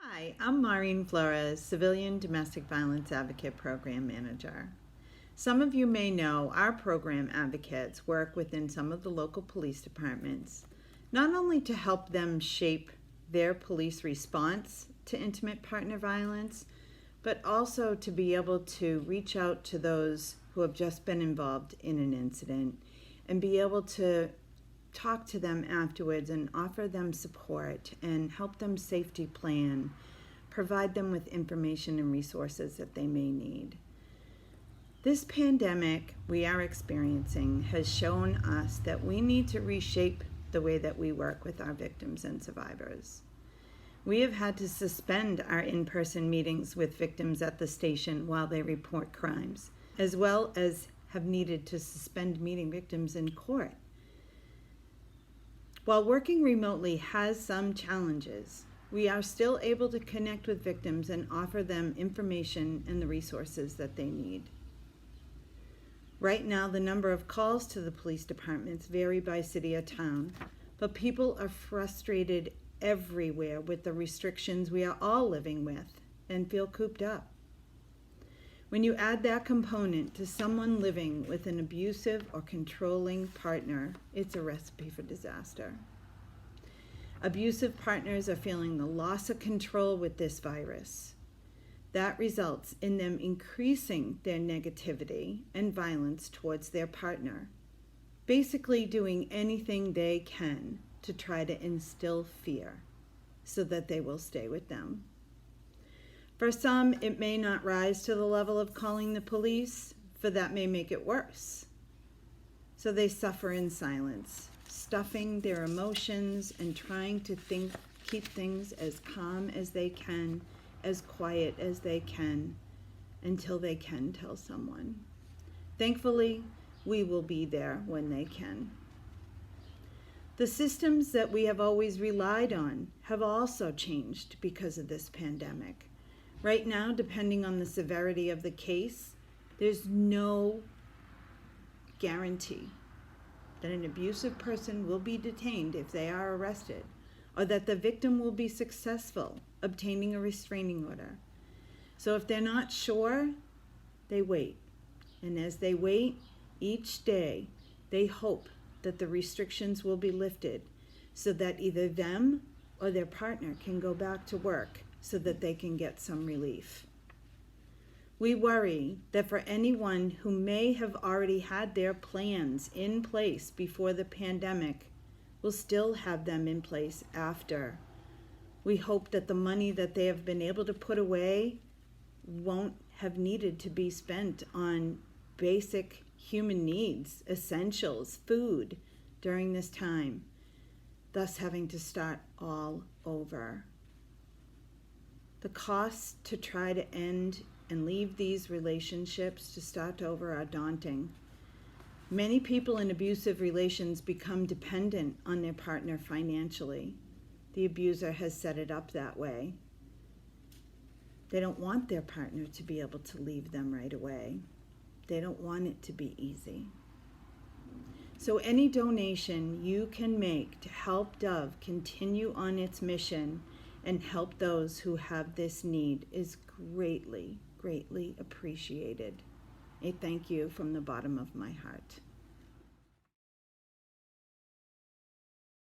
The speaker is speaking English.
Hi, I'm Maureen Flores, Civilian Domestic Violence Advocate Program Manager. Some of you may know our program advocates work within some of the local police departments, not only to help them shape their police response to intimate partner violence, but also to be able to reach out to those who have just been involved in an incident and be able to talk to them afterwards and offer them support and help them safety plan, provide them with information and resources that they may need. This pandemic we are experiencing has shown us that we need to reshape the way that we work with our victims and survivors. We have had to suspend our in-person meetings with victims at the station while they report crimes, as well as have needed to suspend meeting victims in court. While working remotely has some challenges, we are still able to connect with victims and offer them information and the resources that they need. Right now, the number of calls to the police departments vary by city or town, but people are frustrated everywhere with the restrictions we are all living with and feel cooped up. When you add that component to someone living with an abusive or controlling partner, it's a recipe for disaster. Abusive partners are feeling the loss of control with this virus. That results in them increasing their negativity and violence towards their partner, basically doing anything they can to try to instill fear so that they will stay with them. For some, it may not rise to the level of calling the police, for that may make it worse. So they suffer in silence, stuffing their emotions and trying to keep things as calm as they can, as quiet as they can, until they can tell someone. Thankfully, we will be there when they can. The systems that we have always relied on have also changed because of this pandemic. Right now, depending on the severity of the case, there's no guarantee that an abusive person will be detained if they are arrested, or that the victim will be successful obtaining a restraining order. So if they're not sure, they wait. And as they wait, each day, they hope that the restrictions will be lifted so that either them or their partner can go back to work so that they can get some relief. We worry that for anyone who may have already had their plans in place before the pandemic, will still have them in place after. We hope that the money that they have been able to put away won't have needed to be spent on basic human needs, essentials, food during this time, thus having to start all over. The costs to try to end and leave these relationships to start over are daunting. Many people in abusive relations become dependent on their partner financially. The abuser has set it up that way. They don't want their partner to be able to leave them right away. They don't want it to be easy. So any donation you can make to help Dove continue on its mission and help those who have this need is greatly, greatly appreciated. A thank you from the bottom of my heart.